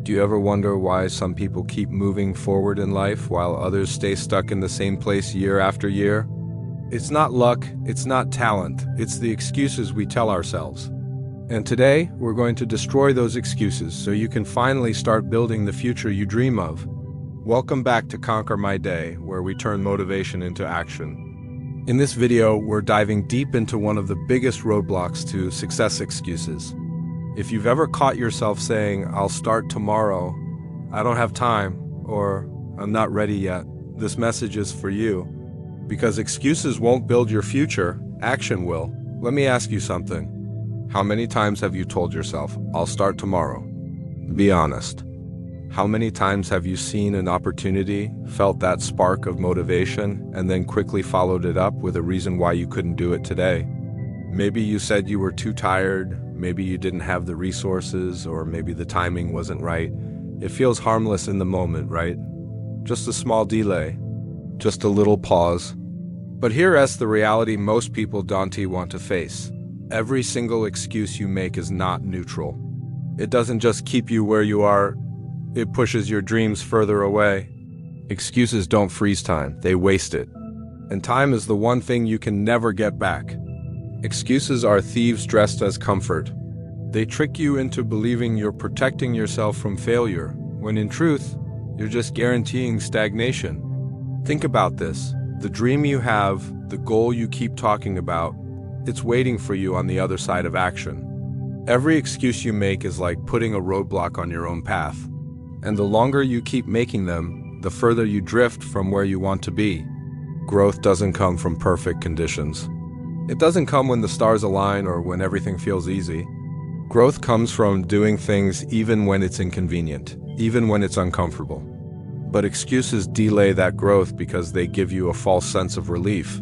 Do you ever wonder why some people keep moving forward in life while others stay stuck in the same place year after year? It's not luck, it's not talent, it's the excuses we tell ourselves. And today, we're going to destroy those excuses so you can finally start building the future you dream of. Welcome back to Conquer My Day, where we turn motivation into action. In this video, we're diving deep into one of the biggest roadblocks to success excuses. If you've ever caught yourself saying, "I'll start tomorrow," "I don't have time," or "I'm not ready yet," this message is for you. Because excuses won't build your future, action will. Let me ask you something. How many times have you told yourself, "I'll start tomorrow"? Be honest. How many times have you seen an opportunity, felt that spark of motivation, and then quickly followed it up with a reason why you couldn't do it today? Maybe you said you were too tired, maybe you didn't have the resources, or maybe the timing wasn't right. It feels harmless in the moment, right? Just a small delay, just a little pause. But here's the reality most people don't want to face. Every single excuse you make is not neutral. It doesn't just keep you where you are, it pushes your dreams further away. Excuses don't freeze time, they waste it. And time is the one thing you can never get back. Excuses are thieves dressed as comfort. They trick you into believing you're protecting yourself from failure, when in truth, you're just guaranteeing stagnation. Think about this. The dream you have, the goal you keep talking about, it's waiting for you on the other side of action. Every excuse you make is like putting a roadblock on your own path. And the longer you keep making them, the further you drift from where you want to be. Growth doesn't come from perfect conditions. It doesn't come when the stars align or when everything feels easy. Growth comes from doing things even when it's inconvenient, even when it's uncomfortable. But excuses delay that growth because they give you a false sense of relief.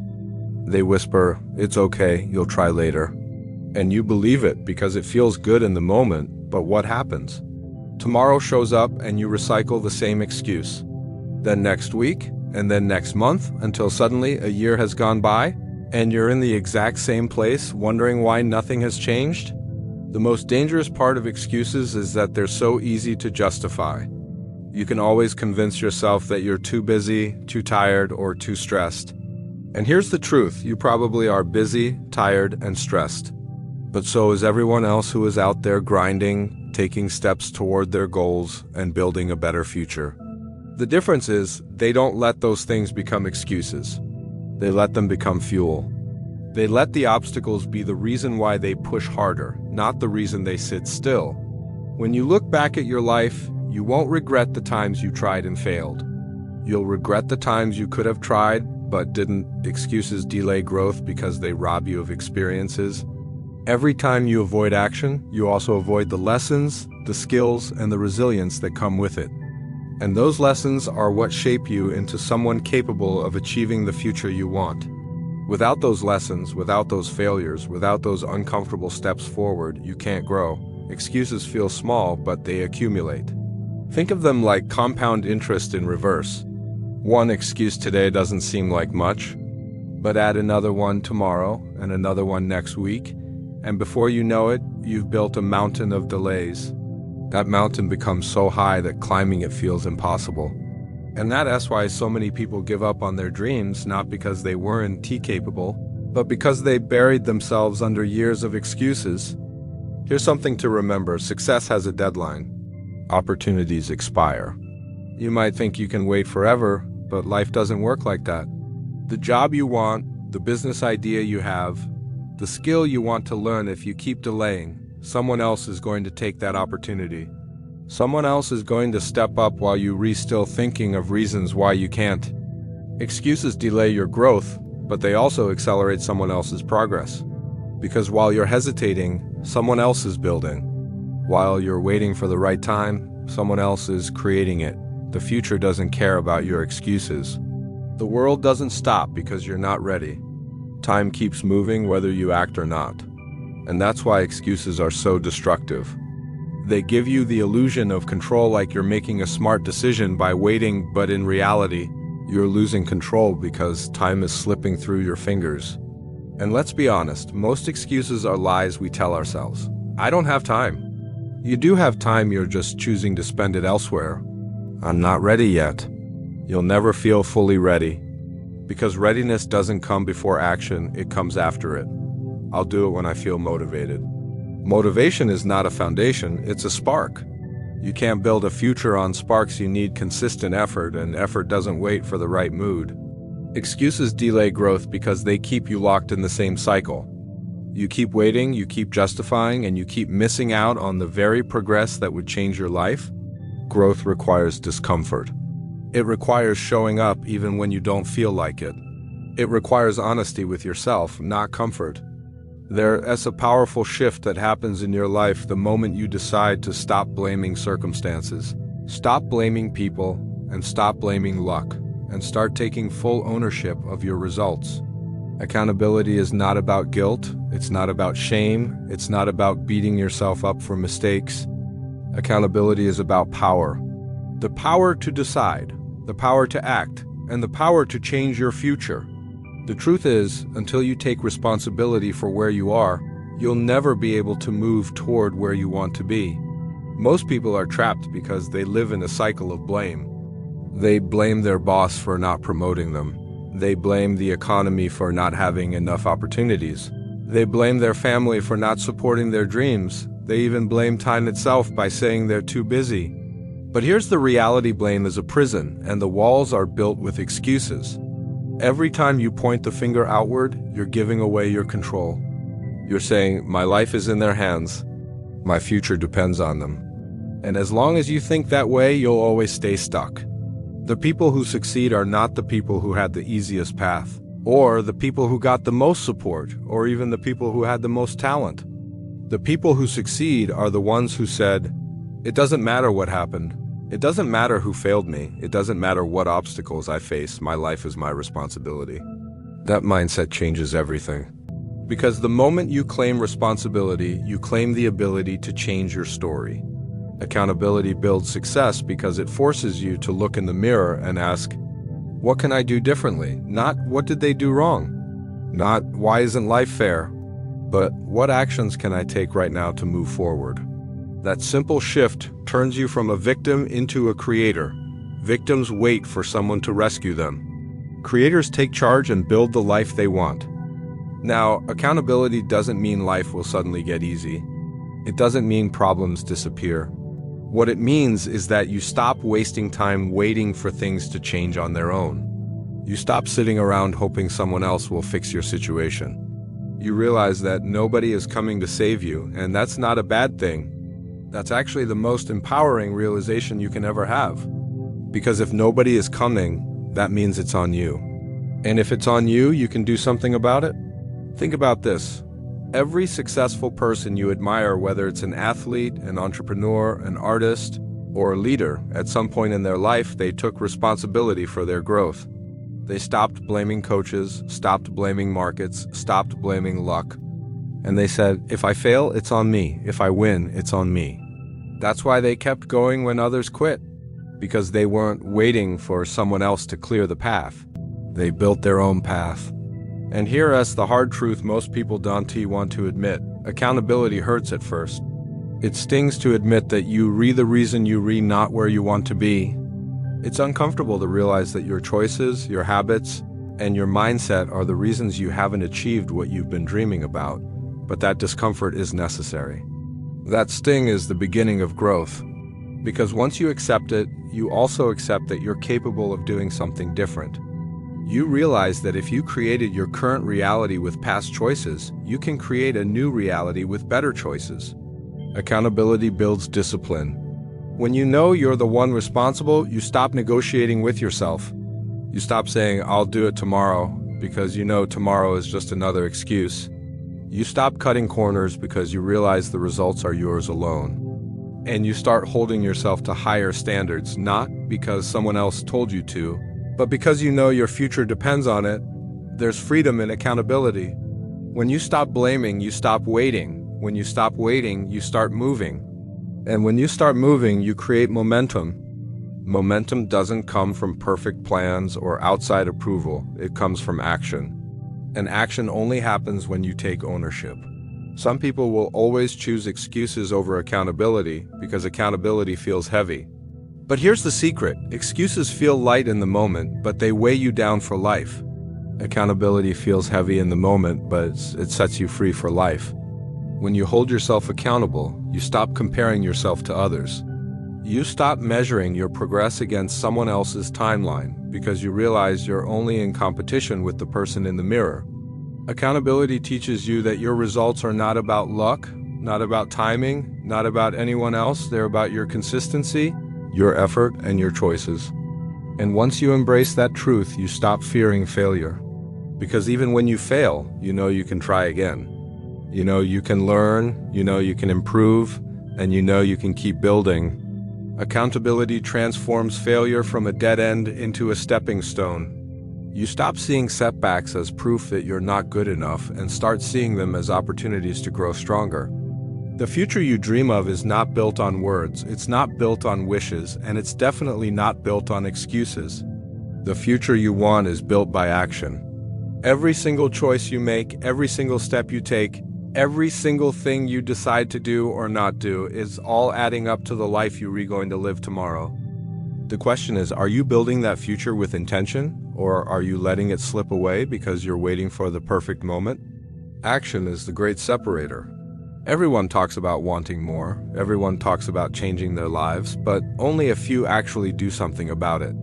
They whisper, "It's okay, you'll try later." And you believe it because it feels good in the moment, but what happens? Tomorrow shows up and you recycle the same excuse. Then next week, and then next month, until suddenly a year has gone by, and you're in the exact same place, wondering why nothing has changed? The most dangerous part of excuses is that they're so easy to justify. You can always convince yourself that you're too busy, too tired, or too stressed. And here's the truth, you probably are busy, tired, and stressed. But so is everyone else who is out there grinding, taking steps toward their goals, and building a better future. The difference is, they don't let those things become excuses. They let them become fuel. They let the obstacles be the reason why they push harder, not the reason they sit still. When you look back at your life, you won't regret the times you tried and failed. You'll regret the times you could have tried, but didn't. Excuses delay growth because they rob you of experiences. Every time you avoid action, you also avoid the lessons, the skills, and the resilience that come with it. And those lessons are what shape you into someone capable of achieving the future you want. Without those lessons, without those failures, without those uncomfortable steps forward, you can't grow. Excuses feel small, but they accumulate. Think of them like compound interest in reverse. One excuse today doesn't seem like much, but add another one tomorrow and another one next week, and before you know it, you've built a mountain of delays. That mountain becomes so high that climbing it feels impossible. And that's why so many people give up on their dreams, not because they weren't capable, but because they buried themselves under years of excuses. Here's something to remember, success has a deadline. Opportunities expire. You might think you can wait forever, but life doesn't work like that. The job you want, the business idea you have, the skill you want to learn, if you keep delaying, someone else is going to take that opportunity. Someone else is going to step up while you still thinking of reasons why you can't. Excuses delay your growth, but they also accelerate someone else's progress. Because while you're hesitating, someone else is building. While you're waiting for the right time, someone else is creating it. The future doesn't care about your excuses. The world doesn't stop because you're not ready. Time keeps moving whether you act or not. And that's why excuses are so destructive. They give you the illusion of control, like you're making a smart decision by waiting, but in reality, you're losing control because time is slipping through your fingers. And let's be honest, most excuses are lies we tell ourselves. I don't have time. You do have time, you're just choosing to spend it elsewhere. I'm not ready yet. You'll never feel fully ready. Because readiness doesn't come before action, it comes after it. I'll do it when I feel motivated. Motivation is not a foundation, it's a spark. You can't build a future on sparks, you need consistent effort, and effort doesn't wait for the right mood. Excuses delay growth because they keep you locked in the same cycle. You keep waiting, you keep justifying, and you keep missing out on the very progress that would change your life. Growth requires discomfort. It requires showing up even when you don't feel like it. It requires honesty with yourself, not comfort. There's a powerful shift that happens in your life the moment you decide to stop blaming circumstances. Stop blaming people, and stop blaming luck, and start taking full ownership of your results. Accountability is not about guilt, it's not about shame, it's not about beating yourself up for mistakes. Accountability is about power. The power to decide, the power to act, and the power to change your future. The truth is, until you take responsibility for where you are, you'll never be able to move toward where you want to be. Most people are trapped because they live in a cycle of blame. They blame their boss for not promoting them. They blame the economy for not having enough opportunities. They blame their family for not supporting their dreams. They even blame time itself by saying they're too busy. But here's the reality: blame is a prison, and the walls are built with excuses. Every time you point the finger outward, you're giving away your control. You're saying, my life is in their hands. My future depends on them. And as long as you think that way, you'll always stay stuck. The people who succeed are not the people who had the easiest path, or the people who got the most support, or even the people who had the most talent. The people who succeed are the ones who said, it doesn't matter what happened. It doesn't matter who failed me. It doesn't matter what obstacles I face. My life is my responsibility. That mindset changes everything. Because the moment you claim responsibility, you claim the ability to change your story. Accountability builds success because it forces you to look in the mirror and ask, what can I do differently? Not what did they do wrong? Not why isn't life fair? But what actions can I take right now to move forward? That simple shift turns you from a victim into a creator. Victims wait for someone to rescue them. Creators take charge and build the life they want. Now, accountability doesn't mean life will suddenly get easy. It doesn't mean problems disappear. What it means is that you stop wasting time waiting for things to change on their own. You stop sitting around hoping someone else will fix your situation. You realize that nobody is coming to save you, and that's not a bad thing. That's actually the most empowering realization you can ever have. Because if nobody is coming, that means it's on you. And if it's on you, you can do something about it. Think about this. Every successful person you admire, whether it's an athlete, an entrepreneur, an artist, or a leader, at some point in their life, they took responsibility for their growth. They stopped blaming coaches, stopped blaming markets, stopped blaming luck. And they said, if I fail, it's on me. If I win, it's on me. That's why they kept going when others quit. Because they weren't waiting for someone else to clear the path. They built their own path. And here's the hard truth most people don't want to admit. Accountability hurts at first. It stings to admit that the reason you not where you want to be. It's uncomfortable to realize that your choices, your habits, and your mindset are the reasons you haven't achieved what you've been dreaming about. But that discomfort is necessary. That sting is the beginning of growth. Because once you accept it, you also accept that you're capable of doing something different. You realize that if you created your current reality with past choices, you can create a new reality with better choices. Accountability builds discipline. When you know you're the one responsible, you stop negotiating with yourself. You stop saying, I'll do it tomorrow, because you know tomorrow is just another excuse. You stop cutting corners because you realize the results are yours alone. And you start holding yourself to higher standards, not because someone else told you to, but because you know your future depends on it. There's freedom in accountability. When you stop blaming, you stop waiting. When you stop waiting, you start moving. And when you start moving, you create momentum. Momentum doesn't come from perfect plans or outside approval. It comes from action. And action only happens when you take ownership. Some people will always choose excuses over accountability because accountability feels heavy. But here's the secret. Excuses feel light in the moment, but they weigh you down for life. Accountability feels heavy in the moment, but it sets you free for life. When you hold yourself accountable, you stop comparing yourself to others. You stop measuring your progress against someone else's timeline because you realize you're only in competition with the person in the mirror. Accountability teaches you that your results are not about luck, not about timing, not about anyone else. They're about your consistency, your effort, and your choices. And once you embrace that truth, you stop fearing failure. Because even when you fail, you know you can try again. You know you can learn, you know you can improve, and you know you can keep building. Accountability transforms failure from a dead end into a stepping stone. You stop seeing setbacks as proof that you're not good enough and start seeing them as opportunities to grow stronger. The future you dream of is not built on words, it's not built on wishes, and it's definitely not built on excuses. The future you want is built by action. Every single choice you make, every single step you take, every single thing you decide to do or not do is all adding up to the life you're going to live tomorrow. The question is, are you building that future with intention, or are you letting it slip away because you're waiting for the perfect moment? Action is the great separator. Everyone talks about wanting more, everyone talks about changing their lives, but only a few actually do something about it.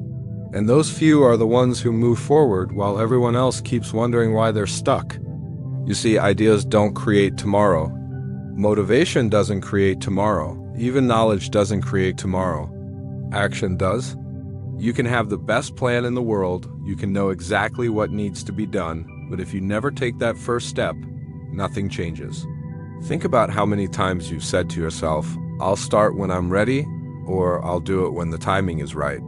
And those few are the ones who move forward while everyone else keeps wondering why they're stuck. You see, ideas don't create tomorrow. Motivation doesn't create tomorrow. Even knowledge doesn't create tomorrow. Action does. You can have the best plan in the world, you can know exactly what needs to be done, but if you never take that first step, nothing changes. Think about how many times you've said to yourself, "I'll start when I'm ready," or "I'll do it when the timing is right."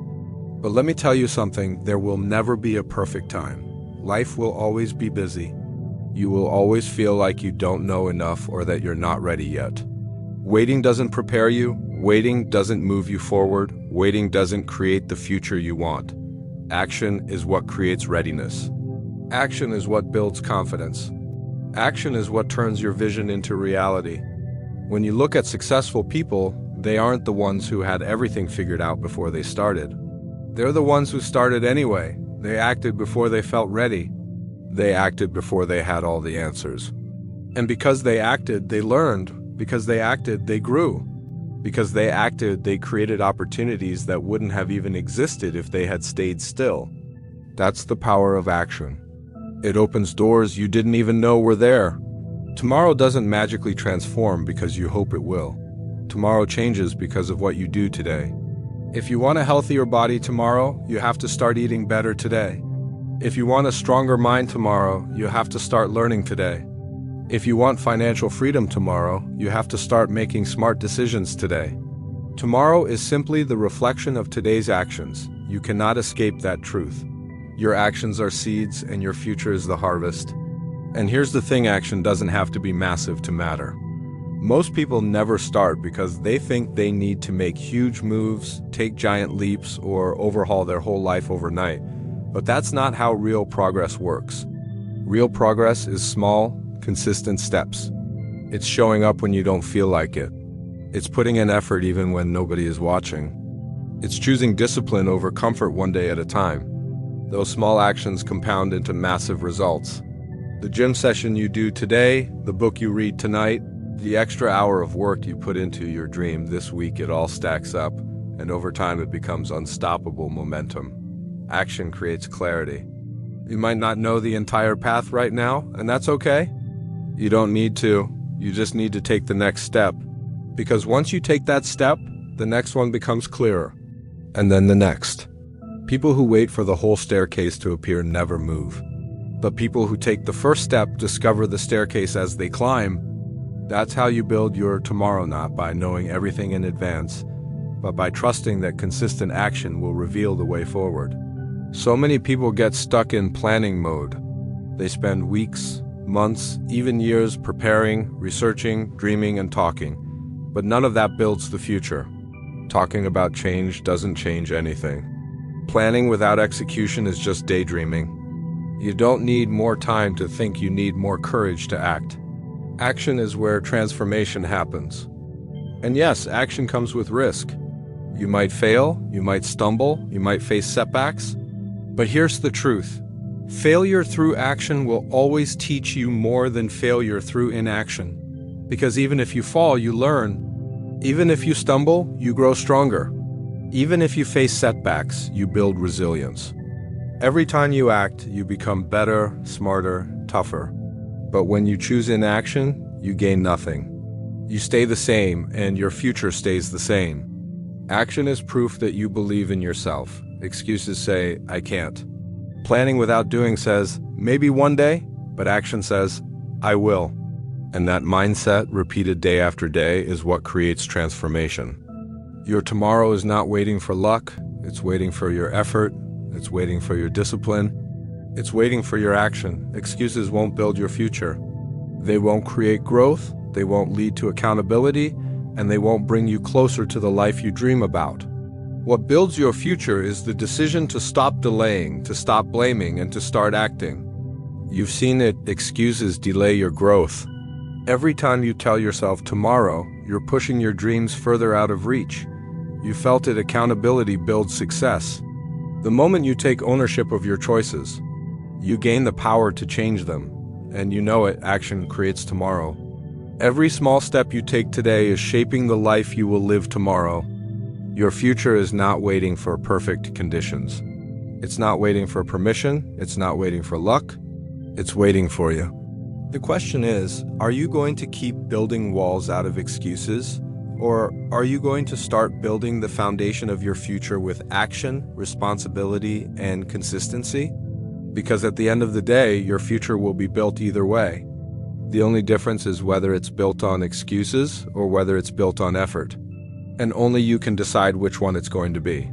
But let me tell you something, there will never be a perfect time. Life will always be busy. You will always feel like you don't know enough or that you're not ready yet. Waiting doesn't prepare you, waiting doesn't move you forward, waiting doesn't create the future you want. Action is what creates readiness. Action is what builds confidence. Action is what turns your vision into reality. When you look at successful people, they aren't the ones who had everything figured out before they started. They're the ones who started anyway. They acted before they felt ready. They acted before they had all the answers. And because they acted, they learned. Because they acted, they grew. Because they acted, they created opportunities that wouldn't have even existed if they had stayed still. That's the power of action. It opens doors you didn't even know were there. Tomorrow doesn't magically transform because you hope it will. Tomorrow changes because of what you do today. If you want a healthier body tomorrow, you have to start eating better today. If you want a stronger mind tomorrow, you have to start learning today. If you want financial freedom tomorrow, you have to start making smart decisions today. Tomorrow is simply the reflection of today's actions. You cannot escape that truth. Your actions are seeds and your future is the harvest. And here's the thing, action doesn't have to be massive to matter. Most people never start because they think they need to make huge moves, take giant leaps, or overhaul their whole life overnight. But that's not how real progress works. Real progress is small, consistent steps. It's showing up when you don't feel like it. It's putting in effort even when nobody is watching. It's choosing discipline over comfort one day at a time. Those small actions compound into massive results. The gym session you do today, the book you read tonight, the extra hour of work you put into your dream this week, it all stacks up, and over time it becomes unstoppable momentum. Action creates clarity. You might not know the entire path right now, and that's okay. You don't need to. You just need to take the next step. Because once you take that step, the next one becomes clearer. And then the next. People who wait for the whole staircase to appear never move. But people who take the first step discover the staircase as they climb. That's how you build your tomorrow, not by knowing everything in advance, but by trusting that consistent action will reveal the way forward. So many people get stuck in planning mode. They spend weeks, months, even years preparing, researching, dreaming, and talking. But none of that builds the future. Talking about change doesn't change anything. Planning without execution is just daydreaming. You don't need more time to think, you need more courage to act. Action is where transformation happens. And yes, action comes with risk. You might fail, you might stumble, you might face setbacks. But here's the truth. Failure through action will always teach you more than failure through inaction. Because even if you fall, you learn. Even if you stumble, you grow stronger. Even if you face setbacks, you build resilience. Every time you act, you become better, smarter, tougher. But when you choose inaction, you gain nothing. You stay the same, and your future stays the same. Action is proof that you believe in yourself. Excuses say, I can't. Planning without doing says, maybe one day, but action says, I will. And that mindset, repeated day after day, is what creates transformation. Your tomorrow is not waiting for luck, it's waiting for your effort, it's waiting for your discipline, it's waiting for your action. Excuses won't build your future. They won't create growth, they won't lead to accountability, and they won't bring you closer to the life you dream about. What builds your future is the decision to stop delaying, to stop blaming, and to start acting. You've seen it, excuses delay your growth. Every time you tell yourself tomorrow, you're pushing your dreams further out of reach. You felt it, accountability builds success. The moment you take ownership of your choices, you gain the power to change them. And you know it, action creates tomorrow. Every small step you take today is shaping the life you will live tomorrow. Your future is not waiting for perfect conditions. It's not waiting for permission, it's not waiting for luck, it's waiting for you. The question is, are you going to keep building walls out of excuses? Or are you going to start building the foundation of your future with action, responsibility, and consistency? Because at the end of the day, your future will be built either way. The only difference is whether it's built on excuses or whether it's built on effort. And only you can decide which one it's going to be.